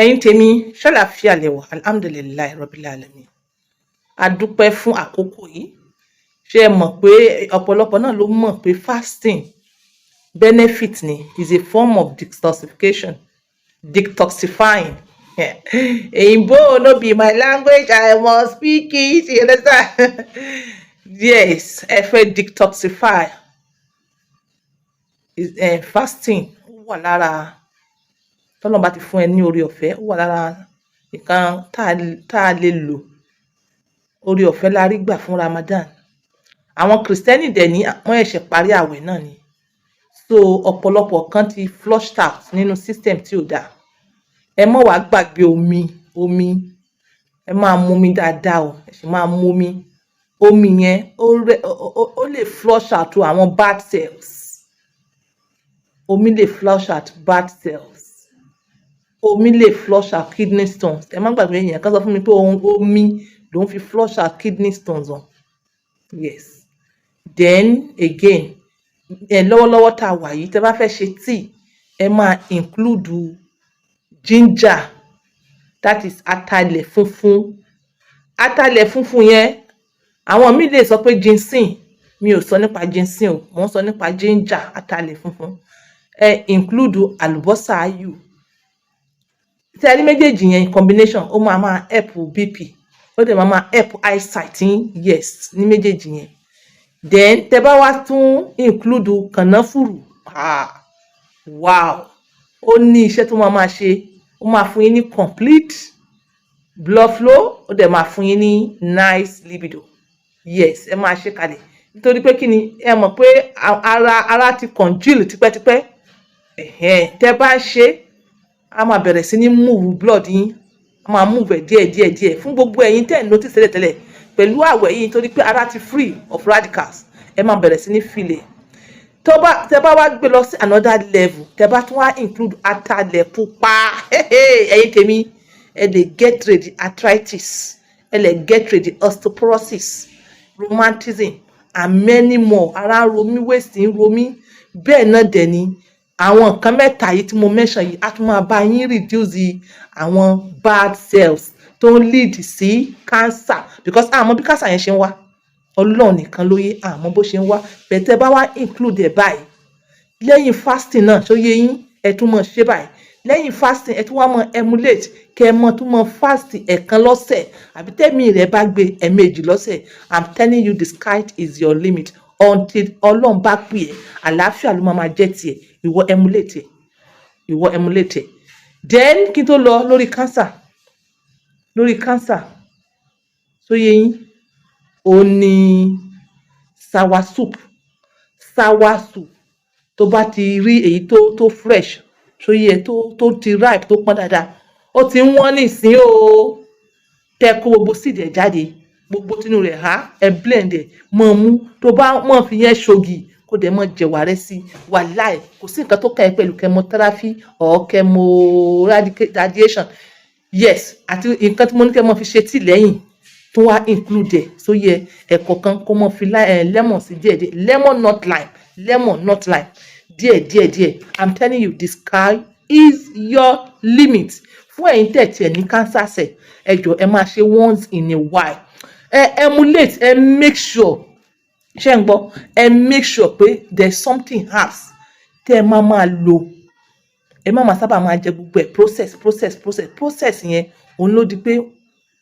ẹ̀yin tèmi ṣàlàáfíà lẹ́wà alhamdulilayi rabbil alamin. A dúpẹ́ fún àkókò yìí. Ṣé ẹ mọ̀ pé ọ̀pọ̀lọpọ̀ náà ló mọ̀ pé fasting benefit ni is a form of detoxifying. Òyìnbó no be my language, I must speak it, you understand? Yes, ẹ fẹ́ detoxify. Fasting wà lára tọ́lọ́run bá ti fún ẹ ní oore ọ̀fẹ́, ó wà lára nǹkan tá a lè lò. Oore ọ̀fẹ́ la rí gbà fún Ramadan. Àwọn Kristẹni dẹ̀ ní wọ́n ẹ̀ṣẹ̀ parí àwẹ̀ náà ni. So ọ̀pọ̀lọpọ̀ kan ti flushed out nínú system tí ò dáa. Ẹ mọ́ wàá gbàgbé omi. Ẹ máa mu omi dáadáa o. Ẹ sì máa mu omi. Omi yẹn ó lè flush out àwọn bad cells. Omi lè flush out bad cells. Omi lè flush out kidney stones. Ẹ má gbàgbé yẹn. Kán sọ fún mi pé omi ló ń fi flush out kidney stones on. Yes. Then again, lọ́wọ́lọ́wọ́ tá a wà yìí, tẹ́ bá fẹ́ ṣe tea, ẹ máa include ginger, that is atalẹ̀ funfun. Atalẹ̀ funfun yẹn, àwọn míì lè sọ pé ginseng. Mi ò sọ nípa ginseng o, mo ń sọ nípa ginger, atalẹ̀ funfun. Ẹ include àlùbọ́sà ayù. Tí ẹ rí méjèèjì yẹn combination, ó máa help BP. Ó dẹ̀ máa help eyesight yín, yes, ní méjèèjì yẹn. Then tẹ́ bá wá tún include kànáfùrù. Wow, ó ní iṣẹ́ tó máa ṣe. Ó máa fún yín ní complete blood flow. Ó dẹ̀ máa fún yín ní nice libido. Yes, ẹ máa ṣe kalẹ̀. Nítorí pé kí ni, ẹ mọ̀ pé ara ti congeal tipẹ́tipẹ́. Tẹ́ bá ṣe, a máa bẹ̀rẹ̀ sí ní move blood yín. A máa move ẹ̀ díẹ̀. Fún gbogbo ẹ̀yin tẹ́ ẹ̀ notice tẹ́lẹ̀ pẹ̀lú àwẹ̀ yìí, nítorí pé ara ti free of radicals, ẹ máa bẹ̀rẹ̀ sí ní feel ẹ̀. Tẹ́ bá wá gbé lọ sí another level, tẹ́ bá tún wá include atalẹ̀ pupa. Ẹ̀yin tèmi, ẹ lè get ready arthritis, ẹ lè get ready osteoporosis, rheumatism and many more. Ara ń ro mí, waist ń ro mí. Bẹ́ẹ̀ náà dẹ̀ ni àwọn nǹkan mẹ́ta yìí tí mo mention yìí á tún máa bá yín reduce àwọn bad cells tó ń lead sí cancer, because àmọ́ bí cancer yẹn ṣe ń wá, Ọlọ́run nìkan ló yé, àmọ́ bó ṣe ń wá. Bẹ́ẹ̀ tẹ́ bá wá include ẹ̀ báyìí lẹ́yìn fasting náà, tó yé yín, ẹ tún mọ̀ ṣe báyìí. Lẹ́yìn fasting, ẹ tún wá mọ̀ emulate, kẹ́ ẹ mọ̀ tún mọ̀ fast ẹ̀kan lọ́sẹ̀, àbí tẹ́mi rẹ̀ bá gbé ẹ̀ẹ̀mejì lọ́sẹ̀. I'm telling you, the sky is your limit until Ọlọ́run bá pè ẹ́. Àlàáfíà ló máa jẹ́ tiẹ̀. Ìwọ emulate. Then kí n tó lọ lórí cancer, tó yé yín, ó ní sour soup. Tó bá ti rí èyí tó fresh, tó yẹ tó ti ripe, tó pọ́n dáadáa, ó ti ń wọ́n nísìn o. Tẹ́ kó gbogbo seed ẹ̀ jáde, gbogbo tinú rẹ̀ ẹ blend ẹ̀, mọ̀ mú. Tó bá mọ̀ fi yẹn ṣogi, kó dẹ̀ mọ̀ jẹ̀wà rẹ̀ sí. Wàláì, kò sí nǹkan tó kàn ẹ́ pẹ̀lú chemotherapy or chemo radiation. Yes, àti nǹkan tí mo ní kẹ́ mọ̀ fi ṣe tí lẹ́yìn tó wá include ẹ̀. So yẹ ẹ̀kọ̀ọ̀kan kó mọ̀ fi lemon sí díẹ̀. Lemon not lime. Díẹ̀. I'm telling you, the sky is your limit. Fún ẹ̀yin tẹ̀tí ẹ̀ ní cancer cell, ẹ jọ̀ọ́ ẹ máa ṣe once in a while. Emulate, make sure, ṣé ń gbọ́, make sure pé there's something else tẹ́ ẹ máa lò. Ẹ má sábà máa jẹ gbogbo ẹ̀ process yẹn, òun ló di pé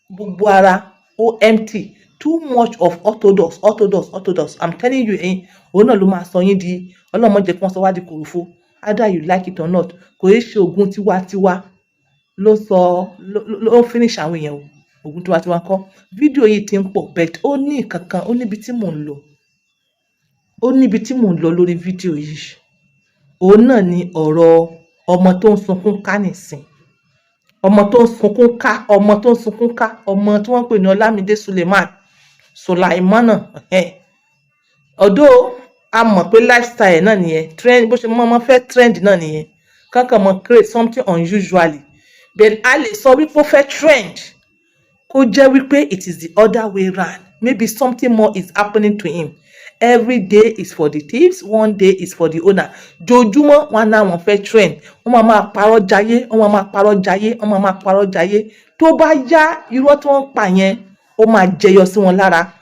gbogbo ara ó empty. Too much of orthodox. I'm telling you, òun náà ló máa sọ yín di ọlọ́mọ jẹ́ kí wọ́n sọ wá di kòròfo. Either you like it or not, kò í ṣe oògùn tiwa ló finish àwọn èèyàn o. Oògùn tiwa kọ́. Fídíò yìí ti ń pọ̀, but ó ní kankan, ó níbi tí mò ń lọ lórí fídíò yìí. Òun náà ni ọ̀rọ̀ ọmọ tó ń sunkún ká nìsín. Ọmọ tí wọ́n pè ní Ọlámídé Sulaimana. Although a mọ̀ pé lifestyle náà nìyẹn, trend, bó ṣe mọ́ fẹ́ trend náà nìyẹn. Kankan mọ̀ create something unusually. But a lè sọ wípé ó fẹ́ trend, kó jẹ́ wípé it is the other way round. Maybe something more is happening to him. every day is for the thieves, one day is for the owner. Jojúmọ́ wọn náà wọ́n fẹ́ trend, wọ́n máa parọ́ jayé, wọ́n máa parọ́ jayé, wọ́n máa parọ́ jayé. Tó bá yá irọ́ tí wọ́n pa yẹn ó máa jẹyọ sí wọn lára.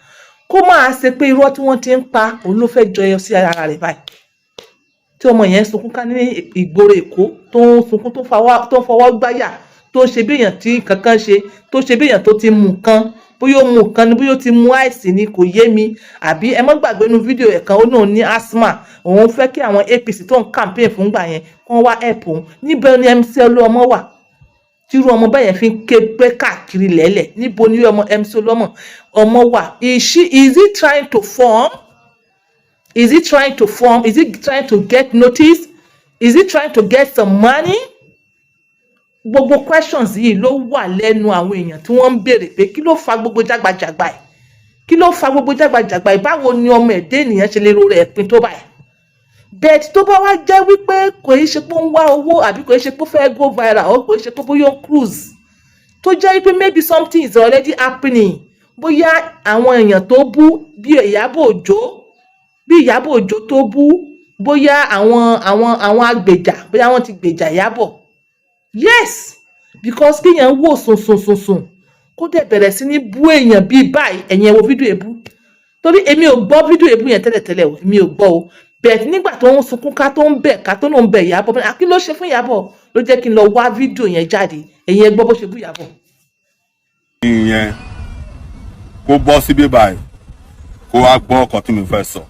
Kó máa ṣe pé irọ́ tí wọ́n ti ń pa òun ló fẹ́ jẹyọ sí ara rẹ̀ báyìí. Tí ọmọ yẹn sunkún ká ní ìgboro Èkó tó ń sunkún tó fọwọ́ gbáyà tó ṣe bí èèyàn tí kankan ṣe, tó ṣe bí èèyàn tó ti mú nǹkan, bóyá ó mú nǹkan ni bóyá ó ti mú àìsí ni kò yé mi, àbí ẹ má gbàgbé inú fídíò ẹ̀ kan ó náà ní asthma, òun fẹ́ kí àwọn APC tó ń campaign fún gbà yẹn kán wá help òun. Níbo ni MC Olúọmọ wà? Tírú ọmọ báyẹn fi ń ké pé káàkiri lẹ́lẹ̀, níbo ni MC Olúọmọ wà? Is he trying to form? Is he trying to form? Is he trying to get notice? Is he trying to get some money? Gbogbo questions yìí ló wà lẹ́nu àwọn èèyàn tí wọ́n ń béèrè pé kí ló fa gbogbo jágbajàgba ẹ̀? Kí ló fa gbogbo jágbajàgba ẹ̀? Báwo ni ọmọ ẹ̀dá ènìyàn ṣe lè ro rẹ̀ pin tó báyìí? Bẹ́ẹ̀ tó bá wá jẹ́ wípé kò í ṣe pé ó ń wá owó àbí kò í ṣe pé ó fẹ́ go viral or kò í ṣe pé bóyá ó ń cruise, tó jẹ́ wípé maybe something is already happening. Bóyá àwọn èèyàn tó bú bí Ìyábọ̀ Òjó tó bú, bóyá àwọn agbèjà, bóyá wọ́n ti gbèjà Ìyábọ̀. Yes, because kéèyàn wò sùn kó dẹ̀ bẹ̀rẹ̀ sí ní bú èèyàn bíi báyìí, ẹ̀yin ẹ wo fídíò èébú. Torí èmi ò gbọ́ fídíò èébú yẹn tẹ́lẹ̀tẹ́lẹ̀ o, èmi ò gbọ́ o. Bẹ́ẹ̀ nígbà tó ń sunkún ká tó ń bẹ̀ ká tó ń bẹ̀ Ìyábọ̀, kí ló ṣe fún Ìyábọ̀ ló jẹ́ kí n lọ wá fídíò yẹn jáde. Ẹ̀yin ẹ gbọ́ bó ṣe bú Ìyábọ̀. Ìyẹn kó bọ́ síbí báyìí kó wá gbọ́ ọkọ̀ tí mo fẹ́ sọ.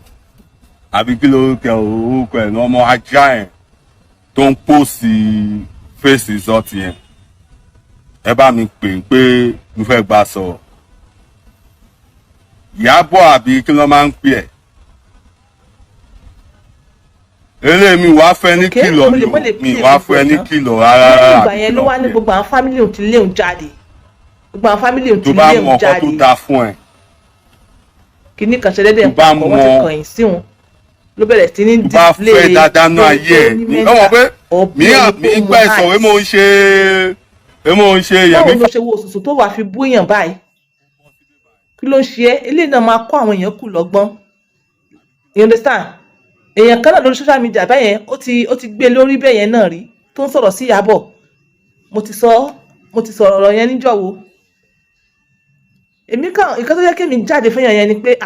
Àbí kí ló kẹ orúkọ ẹ̀ ní ọmọ ajá ẹ̀ tó ń pòsì face result yẹn. Ẹ bá mi pé mo fẹ́ gbà sọ̀rọ̀. Ìyábọ̀ àbí kí ló máa ń pè ẹ́? Mi wá fẹ́ ní kìlọ̀ mi wá fẹ́ ní kìlọ̀ rárá. Ìgbà yẹn ló wá ní gbogbo àwọn fámílì òun ti lé òun jáde. Gbogbo àwọn fámílì òun ti lé òun jáde. Tó bá mọ ọkọ tó ta fún ẹ. Kìíní kan ṣẹlẹ̀ dẹ̀ ń pa ọkọ̀ wọ́n ti kàn yín sí wọn. Ló bẹ̀rẹ̀ sí ní display. Tó bá fẹ́ dáadáa náà ayé ẹ̀. Ọmọ pé mi gbà ìsọ̀rọ̀ mo ń ṣe èèyàn mi. Báwo ló ṣe wo òṣùṣù tó wà fi bú èèyàn báyìí? Kí ló ń ṣe é? Eléyìí náà máa kọ́ àwọn èèyàn kù lọ́gbọ́n. You understand? Èèyàn kan náà lórí social media bẹ́yẹn ó ti gbé lórí bẹ́yẹn náà rí tó ń sọ̀rọ̀ sí Ìyábọ̀. Mo ti sọ̀rọ̀ ọ̀rọ̀ yẹn níjọ́ wo. Èmi kan nǹkan tó yẹ kí mi jáde fún yẹn ni pé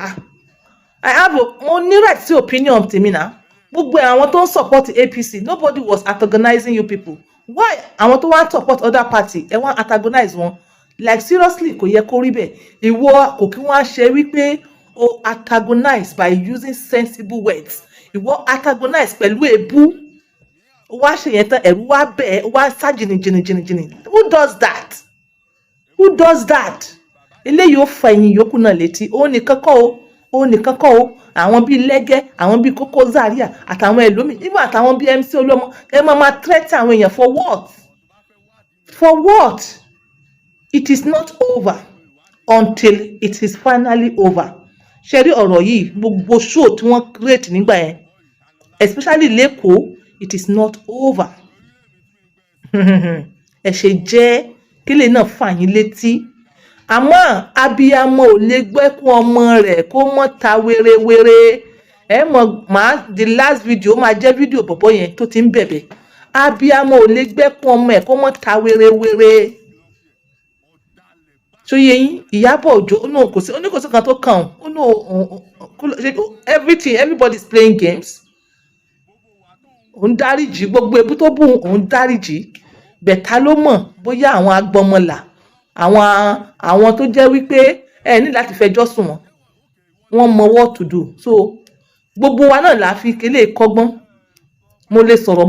mo ní right sí opinion tèmi náà. Gbogbo àwọn tó ń support APC, nobody was antagonizing you people. Why àwọn tó wá ń support other party ẹ wá antagonize wọn? Like seriously kò yẹ kó rí bẹ́ẹ̀. Ìwọ kò kí wọ́n ṣe wípé o antagonize by using sensible words. Ìwọ antagonize pẹ̀lú èébú. Ó wá ṣe yẹn tán ẹ̀rù wá bẹ́ẹ̀ ó wá sá jìnnìjìnnì. Who does that? Who does that? Eléyìí ó fa ẹ̀yìn yòókù náà létí. Òun nìkan kọ́ o. Àwọn bíi Lẹ́gẹ́, àwọn bíi Koko Zaria àtàwọn ẹlòmíì, even àtàwọn bíi MC Olúọmọ, ẹ máa threaten àwọn èèyàn for what? For what? It is not over until it is finally over. Ṣé rí ọ̀rọ̀ yìí gbogbo show tí wọ́n create nígbà yẹn, especially lẹ́kọ̀ọ́, it is not over. Ẹ ṣe jẹ́ kílè náà fà yín létí. Àmọ́ abiyamọ ò lè gbẹ́kún ọmọ rẹ̀ kó mọ́ ta wérewére. The last video máa jẹ́ fídíò bọ̀bọ̀ yẹn tó ti ń bẹ̀bẹ̀. Abiyamọ ò lè gbẹ́kún ọmọ ẹ̀ kó mọ́ ta wérewére. So yẹn Ìyábọ̀ Òjó kò sí kan tó kàn everybody is playing games. Òun dáríjì gbogbo ebú tó bù òun dáríjì. Bẹ̀ta ló mọ̀ bóyá àwọn agbọmọlà àwọn tó jẹ́ wípé ẹ ní láti fẹjọ́ sùn wọ́n mọ what to do. So gbogbo wa náà la fi kélé kọ́gbọ́n. Mo lè sọ̀rọ̀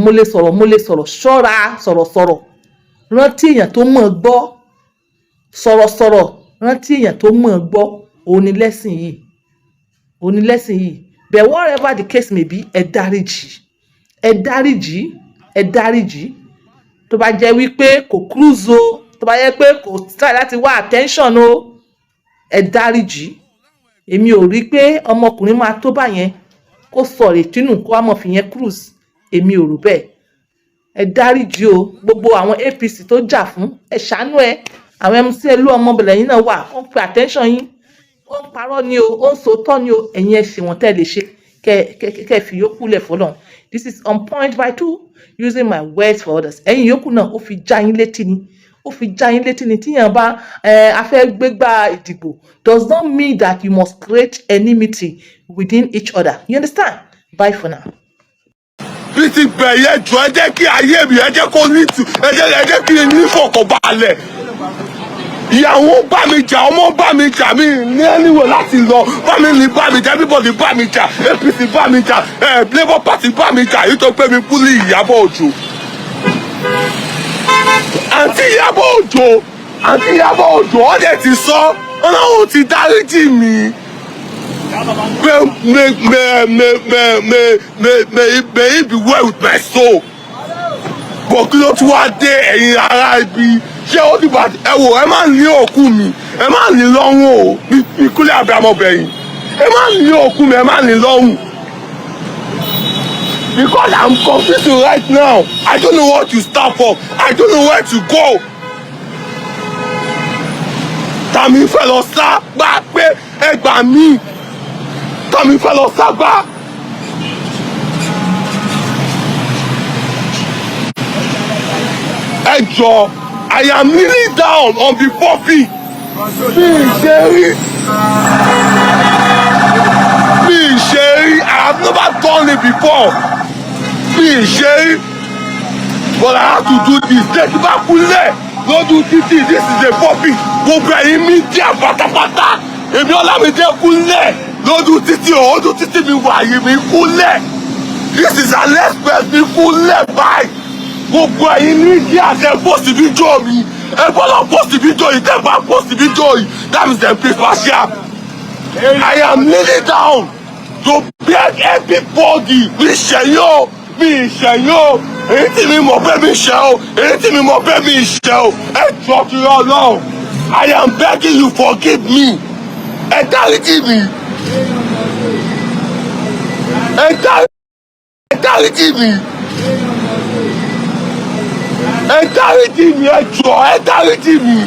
ṣọ́ra sọ̀rọ̀ rántí èèyàn tó mọ̀ gbọ́. Sọ̀rọ̀ rántí èèyàn tó mọ̀ gbọ́. Òun ni lesson yìí. But whatever the case may be, ẹ dáríjì. Tó bá jẹ́ wípé kò cruise o, tó bá yẹ pé kò try láti wá attention o, ẹ dáríjì. Èmi ò rí pé ọmọkùnrin máa tó bá yẹn kó sọ̀rọ̀ ìtínú kó wá mọ̀ fi yẹn cruise. Èmi ò rò bẹ́ẹ̀. Ẹ dáríjì o. Gbogbo àwọn APC tó jà fún ẹ ṣàánú ẹ. Àwọn MC Olúọmọ bẹ̀rẹ̀ yín náà wà wọ́n pe attention yín. ó ń parọ́ ni o ó ń sòótọ́ ni o ẹ̀yin ẹ ṣe wọ́n tẹ́ lè ṣe kẹ́ fi yòókù lẹ̀ fọlọ́run. This is on point by 2 using my words for others. Ẹ̀yin yòókù náà ó fi já yín létí ni ó fi já yín létí ni tíyàn bá afẹ́ gbégbá ìdìbò does not mean that you must create enmity within each other. You understand? Bye for now. bí ti bẹ̀yẹ jọ ẹ jẹ́ kí ayé mi ẹ jẹ́ kó ní tù ẹ jẹ́ kí n ní fọkànbalẹ̀. Ìyàwó bá mi jà ọmọ bá mi jà mí ní ẹniwò láti lọ family bá mi jà everybody bá mi jà APC bá mi jà Labour Party bá mi jà yìí tó pé mi kú ní Ìyábọ̀ Òjó. àǹtí Ìyábọ̀ Òjó ọ̀dẹ̀ ti sọ Ọlọ́run ti dáríjì mi. May it be well with my soul. Bọ̀ kí ló tún wá dé ẹ̀yin ará ibi ṣé ó dìbò ẹ wò ẹ má ní òkú mi ẹ má ní lọ́rùn o ìkúlẹ̀ àbíamọ̀bẹ̀yìn ẹ má ní òkú mi ẹ má ní lọ́rùn. Because I'm confused right now. I don't know what to stand for. I don't know where to go. Tàmí fẹ́ lọ sá gbá pé ẹ gbà mí. Tàmí fẹ́ lọ sá gbá. Ẹ jọ̀ọ́, I am kneeling down on the pulpit. Mi ṣe rí. I have never done it before. Mi ṣe rí. But I have to do this. Tẹ́tí bá kúnlẹ̀ lójú títì. This is a pulpit. Gbogbo ẹ̀yin mídíà pátápátá. Èmi Ọlámídé kúnlẹ̀ lójú títì o. Ojú títì mi wà yìí mi kúnlẹ̀. This is an express mi kúnlẹ̀ báyìí. Gbogbo ẹ̀yin mídíà tẹ post fídíò mi. Ẹ gbọ́dọ̀ post fídíò yìí. Tẹ́ bá post fídíò yìí. That means dem pay partial. I am kneeling down to beg everybody. Mi ṣẹ̀yìn o. Mi ṣẹ̀yìn o. Èyí tí mi mọ̀ pé mi ṣẹ̀ o. Èyí tí mi mọ̀ pé mi ṣẹ̀ o. Ẹ jọ̀ọ́ kí Ọlọ́run. I am begging you forgive me. Ẹ dáríjì mi. Ẹ dáríjì mi. Ẹ dáríjì mi ẹ jọ̀ọ́ ẹ dáríjì mi.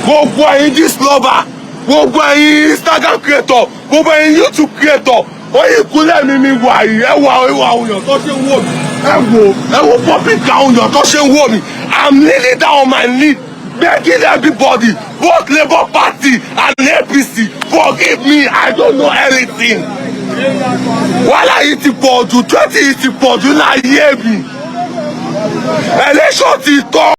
Gbogbo ẹ̀yin this lover, gbogbo ẹ̀yin Instagram creator, gbogbo ẹ̀yin YouTube creator, oyin ìkúnlẹ̀ mi wà yìí ẹ wà òyàn tó ṣe ń wò mí. Ẹ wo public àwọn òyàn tó ṣe ń wò mí. I'm kneeling down on my knee, begging everybody, both Labour Party and APC, forgive me, I don't know anything. Wàhálà yìí ti pọ̀ jù 20 yìí ti pọ̀ jù láyé mi. Election ti tọ́.